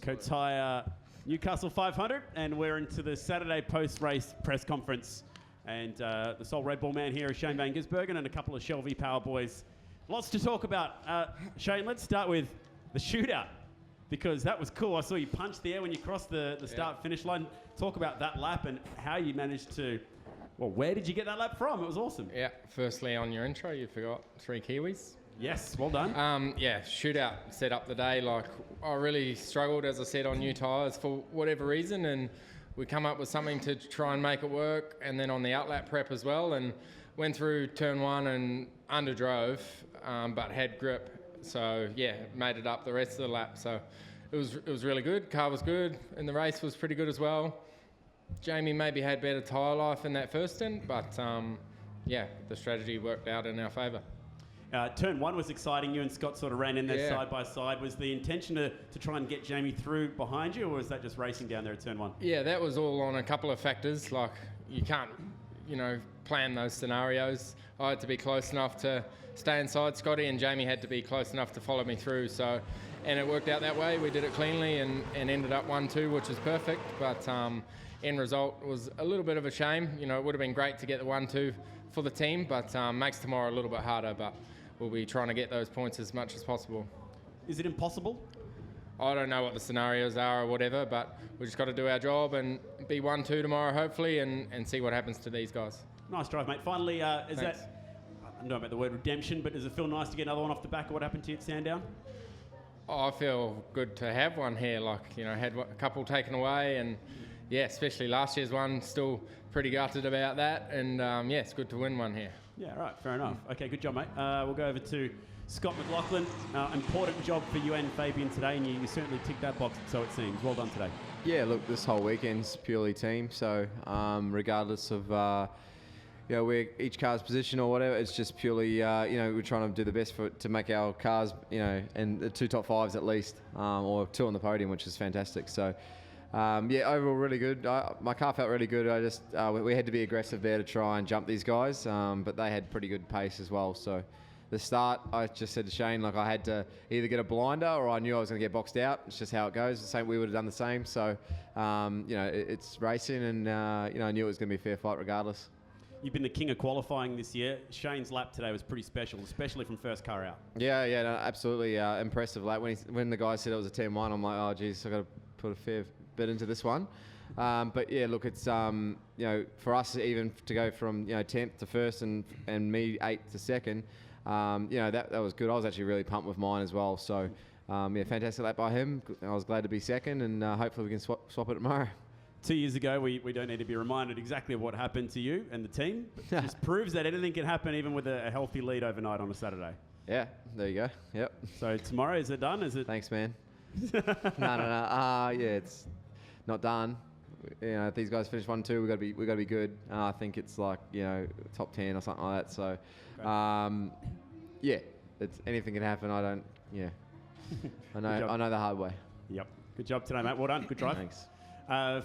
Coulthard Newcastle 500, and we're into the Saturday post-race press conference. And the sole Red Bull man here is Shane Van Gisbergen and a couple of Shelby Power boys. Lots to talk about. Shane, let's start with the shootout, because that was cool. I saw you punch the air when you crossed the start-finish line. Talk about that lap and how you managed to... Well, where did you get that lap from? It was awesome. Yeah, firstly on your intro, you forgot 3 Kiwis. Yes, well done. Shootout set up the day. Like, I really struggled, as I said, on new tyres for whatever reason, and we come up with something to try and make it work, and then on the outlap prep as well, and went through turn 1 and underdrove, but had grip. So yeah, made it up the rest of the lap. So it was really good. Car was good, and the race was pretty good as well. Jamie maybe had better tyre life in that first stint, but the strategy worked out in our favour. Turn 1 was exciting. You and Scott sort of ran in there side by side. Was the intention to try and get Jamie through behind you, or was that just racing down there at turn 1? Yeah, that was all on a couple of factors. Like, you can't, plan those scenarios. I had to be close enough to stay inside Scotty, and Jamie had to be close enough to follow me through. So, and it worked out that way. We did it cleanly and ended up 1-2, which is perfect. But end result was a little bit of a shame. It would have been great to get the 1-2 for the team, but makes tomorrow a little bit harder. But we'll be trying to get those points as much as possible. Is it impossible? I don't know what the scenarios are or whatever, but we just got to do our job and be 1-2 tomorrow, hopefully, and see what happens to these guys. Nice drive, mate. Finally, I don't know about the word redemption, but does it feel nice to get another one off the back of what happened to you at Sandown? Oh, I feel good to have one here. Had a couple taken away, and especially last year's one, still pretty gutted about that, and it's good to win one here. Yeah, right, fair enough. Okay, good job, mate. We'll go over to Scott McLaughlin. Important job for you and Fabian today, and you certainly ticked that box, so it seems. Well done today. Yeah, look, this whole weekend's purely team, so regardless of where each car's position or whatever, it's just purely, we're trying to do the best to make our cars, and the 2 top 5s at least, or 2 on the podium, which is fantastic. So, overall really good. My car felt really good. We had to be aggressive there to try and jump these guys, but they had pretty good pace as well. So the start, I just said to Shane, I had to either get a blinder or I knew I was going to get boxed out. It's just how it goes. The same, we would have done the same. So, it's racing, and I knew it was going to be a fair fight regardless. You've been the king of qualifying this year. Shane's lap today was pretty special, especially from first car out. Yeah, no, absolutely impressive lap. When the guy said it was a 10-1, I'm like, oh, geez, I've got to put a fair bit into this one. But yeah, look, it's for us even to go from 10th to 1st and me 8th to 2nd, that was good. I was actually really pumped with mine as well. So fantastic lap by him. I was glad to be 2nd, and hopefully we can swap it tomorrow. 2 years ago, we don't need to be reminded exactly of what happened to you and the team. It just proves that anything can happen even with a healthy lead overnight on a Saturday. Yeah, there you go. Yep. So tomorrow, is it done? Is it? Thanks, man. No. It's not done. If these guys finish 1-2, we got to be good. I think it's top 10 or something like that. So, it's anything can happen. I don't. Yeah. I know the hard way. Yep. Good job today, mate. Well done. Good drive. Thanks.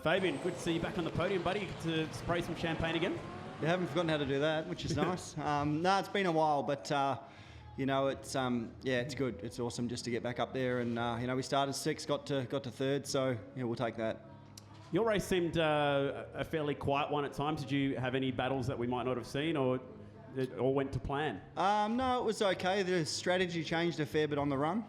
Fabian, good to see you back on the podium, buddy. To spray some champagne again. You haven't forgotten how to do that, which is nice. No, it's been a while, but it's good. It's awesome just to get back up there, and we started 6th, got to 3rd, so we'll take that. Your race seemed a fairly quiet one at times. Did you have any battles that we might not have seen, or it all went to plan? No, it was okay. The strategy changed a fair bit on the run.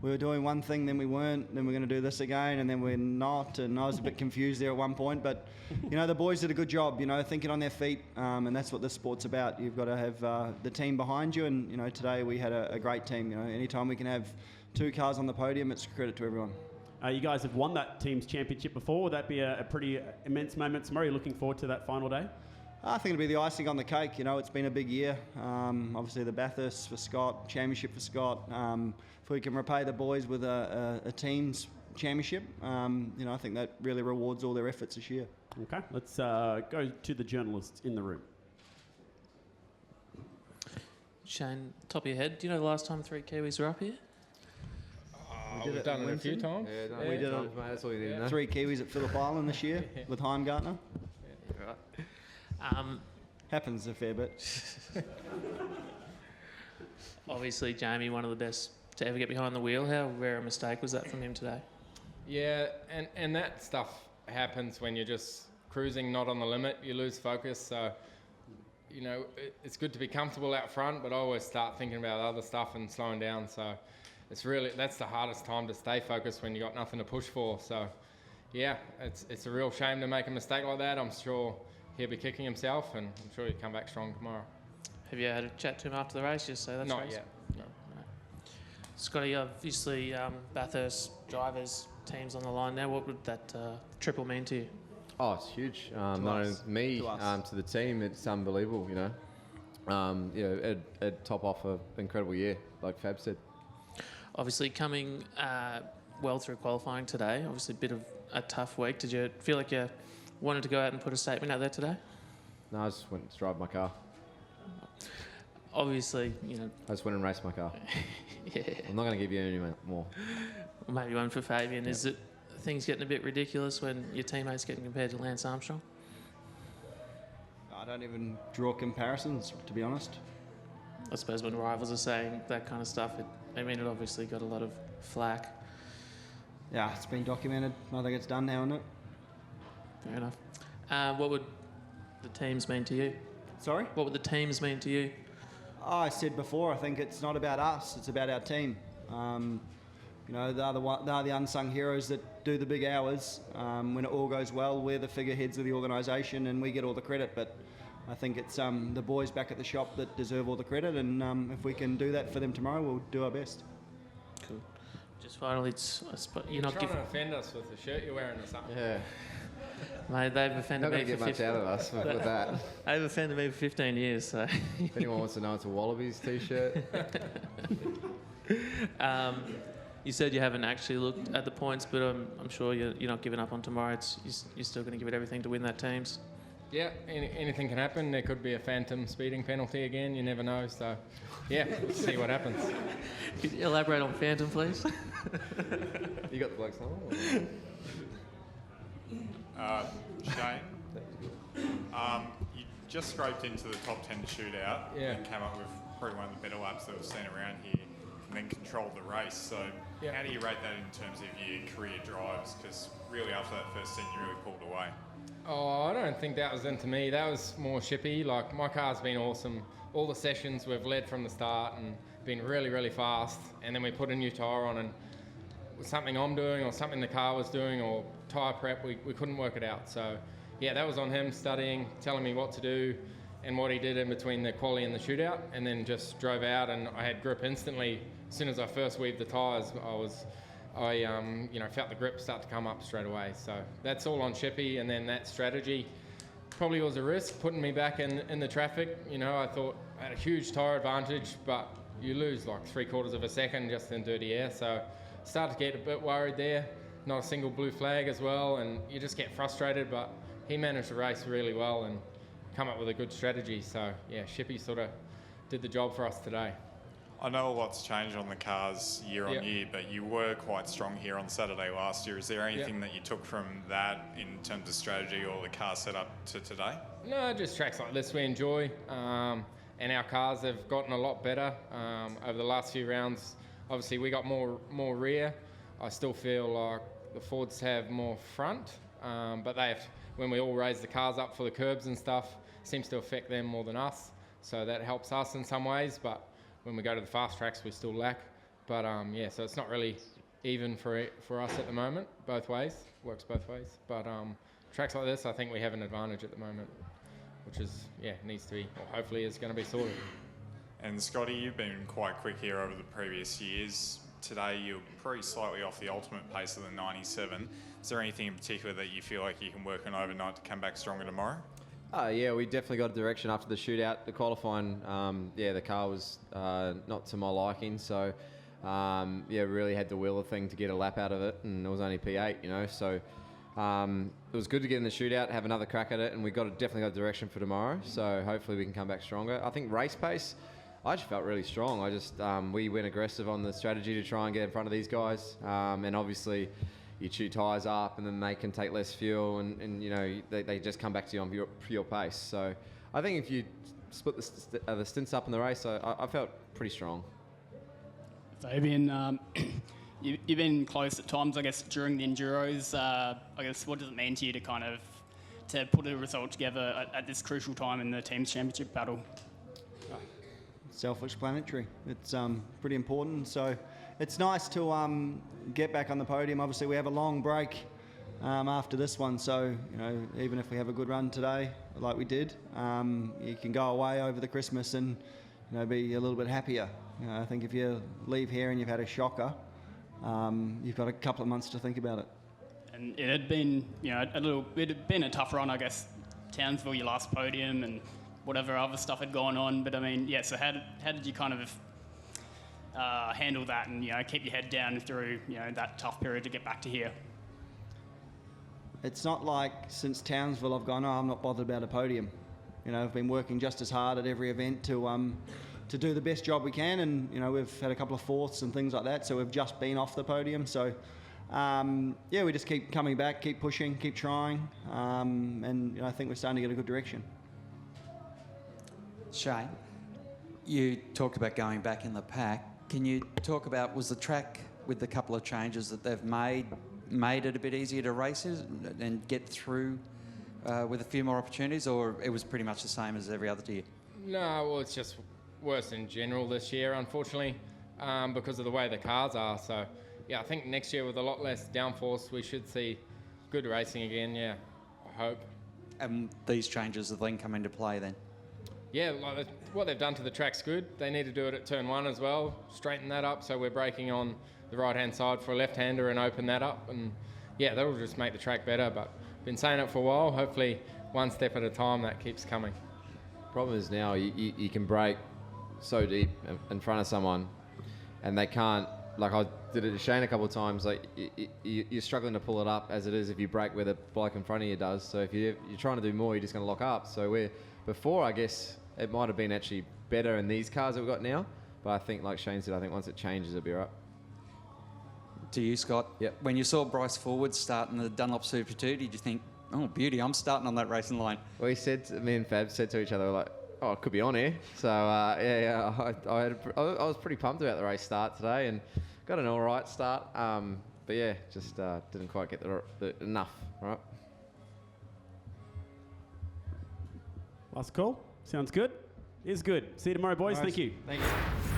We were doing one thing, then we weren't, then we're going to do this again, and then we're not, and I was a bit confused there at one point, but, the boys did a good job, thinking on their feet, and that's what this sport's about. You've got to have the team behind you, and, today we had a great team. Anytime we can have 2 cars on the podium, it's a credit to everyone. You guys have won that team's championship before. Would that be a pretty immense moment tomorrow? Are you looking forward to that final day? I think it'll be the icing on the cake. It's been a big year. Obviously the Bathurst for Scott, championship for Scott. If we can repay the boys with a team's championship, I think that really rewards all their efforts this year. Okay, let's go to the journalists in the room. Shane, top of your head, do you know the last time 3 Kiwis were up here? We've done it a few times. Yeah, we did it. That's all you need to know. 3 Kiwis at Phillip Island this year with Heimgartner. Right. Happens a fair bit. Obviously, Jamie, one of the best to ever get behind the wheel. How rare a mistake was that from him today? Yeah, and that stuff happens when you're just cruising, not on the limit. You lose focus. So, you know, it's good to be comfortable out front, but I always start thinking about other stuff and slowing down. So that's the hardest time to stay focused when you got nothing to push for. So, yeah, it's a real shame to make a mistake like that. I'm sure he'll be kicking himself, and I'm sure he'll come back strong tomorrow. Have you had a chat to him after the race? Just say that's Not race? yet. No. Scotty, obviously Bathurst drivers teams on the line now. What would that triple mean to you? Oh, it's huge. Not only me, to the team, it's unbelievable. You know, it'd top off an incredible year, like Fab said. Obviously coming well through qualifying today. Obviously a bit of a tough week. Did you feel like you wanted to go out and put a statement out there today? No, I just went to drive my car. Obviously, you know. I just went and raced my car. Yeah. I'm not going to give you any more. Maybe one for Fabian. Yep. Is it things getting a bit ridiculous when your teammates getting compared to Lance Armstrong? I don't even draw comparisons, to be honest. I suppose when rivals are saying that kind of stuff, it obviously got a lot of flack. Yeah, it's been documented. I think it's done now, isn't it? Fair enough. What would the teams mean to you? Sorry? What would the teams mean to you? Oh, I said before, I think it's not about us, it's about our team. You know, they're the unsung heroes that do the big hours. When it all goes well, we're the figureheads of the organisation and we get all the credit. But I think it's the boys back at the shop that deserve all the credit, and if we can do that for them tomorrow, we'll do our best. Cool. Just finally, you're not trying to offend us with the shirt you're wearing or something. Yeah. Mate, they've offended Not me going to get for much out of us with that. They've offended me for 15 years, so. If anyone wants to know, it's a Wallabies t-shirt. You said you haven't actually looked at the points, but I'm sure you're not giving up on tomorrow. You're still going to give it everything to win that teams. Yeah, anything can happen. There could be a phantom speeding penalty again. You never know. So, yeah, we'll see what happens. Could you elaborate on phantom, please? You got the blokes on? Shane, you just scraped into the top 10 shootout and came up with probably one of the better laps that we've seen around here, and then controlled the race. So how do you rate that in terms of your career drives? Because really after that first stint, you really pulled away. Oh, I don't think that was into me. That was more Shippy. Like, my car's been awesome. All the sessions we've led from the start and been really, really fast. And then we put a new tyre on, and with something I'm doing or something the car was doing or tyre prep, we couldn't work it out. So, yeah, that was on him studying, telling me what to do and what he did in between the quali and the shootout, and then just drove out, and I had grip instantly. As soon as I first weaved the tyres, I felt the grip start to come up straight away. So that's all on Shippy, and then that strategy probably was a risk, putting me back in the traffic. You know, I thought I had a huge tyre advantage, but you lose like 3/4 of a second just in dirty air. So started to get a bit worried there. Not a single blue flag as well, and you just get frustrated, but he managed the race really well and come up with a good strategy. So yeah, Shippy sort of did the job for us today. I know a lot's changed on the cars year on year, but you were quite strong here on Saturday last year. Is there anything that you took from that in terms of strategy or the car setup to today? No, just tracks like this we enjoy, and our cars have gotten a lot better over the last few rounds. Obviously, we got more rear. I still feel like the Fords have more front, but when we all raise the cars up for the curbs and stuff, seems to affect them more than us. So that helps us in some ways, but when we go to the fast tracks, we still lack. But so it's not really even for us at the moment, both ways. Works both ways. But tracks like this, I think we have an advantage at the moment, which is, needs to be, or hopefully is going to be sorted. And Scotty, you've been quite quick here over the previous years. Today, you're pretty slightly off the ultimate pace of the 97. Is there anything in particular that you feel like you can work on overnight to come back stronger tomorrow? We definitely got a direction after the shootout. The qualifying, the car was not to my liking, so really had to wheel a thing to get a lap out of it, and it was only P8, you know. So it was good to get in the shootout, have another crack at it, and we definitely got a direction for tomorrow. So hopefully we can come back stronger. I think race pace, I just felt really strong. We went aggressive on the strategy to try and get in front of these guys, and obviously you chew tyres up and then they can take less fuel and you know, they just come back to you on pure pace. So I think if you split the stints up in the race, I felt pretty strong. Fabian, you've been close at times, I guess, during the Enduros. I guess, what does it mean to you to kind of to put a result together at this crucial time in the team's championship battle? Self-explanatory. It's pretty important. So it's nice to get back on the podium. Obviously, we have a long break after this one. So, you know, even if we have a good run today, like we did, you can go away over the Christmas and, you know, be a little bit happier. You know, I think if you leave here and you've had a shocker, you've got a couple of months to think about it. And it had been, you know, it had been a tough run, I guess. Townsville, your last podium, and whatever other stuff had gone on. But I mean, yeah. So how did you kind of handle that and, you know, keep your head down through, you know, that tough period to get back to here? It's not like since Townsville I've gone, oh, I'm not bothered about a podium. You know, I've been working just as hard at every event to do the best job we can, and, you know, we've had a couple of fourths and things like that, so we've just been off the podium. So yeah, we just keep coming back, keep pushing, keep trying, and, you know, I think we're starting to get a good direction. Shane, you talked about going back in the pack. Can you talk about, was the track, with the couple of changes that they've made it a bit easier to race and get through with a few more opportunities, or it was pretty much the same as every other year? No, well, it's just worse in general this year, unfortunately, because of the way the cars are. So, yeah, I think next year with a lot less downforce, we should see good racing again, yeah, I hope. And these changes will then come into play then? Yeah, like what they've done to the track's good. They need to do it at turn 1 as well, straighten that up so we're braking on the right-hand side for a left-hander and open that up. And, yeah, that'll just make the track better. But been saying it for a while. Hopefully one step at a time that keeps coming. Problem is now you can brake so deep in front of someone and they can't, like I did it to Shane a couple of times, like you're struggling to pull it up as it is if you brake where the bloke in front of you does. So if you're trying to do more, you're just going to lock up. So before, I guess, it might have been actually better in these cars that we've got now. But I think, like Shane said, I think once it changes, it'll be right. To you, Scott. Yep. When you saw Bryce Forward start in the Dunlop Super 2, did you think, oh, beauty, I'm starting on that racing line? Well, me and Fab said to each other, like, oh, it could be on here. So, I was pretty pumped about the race start today and got an all right start. But, yeah, just didn't quite get the enough, right? Last call. Sounds good. Is good. See you tomorrow, boys. Nice. Thank you. Thank you.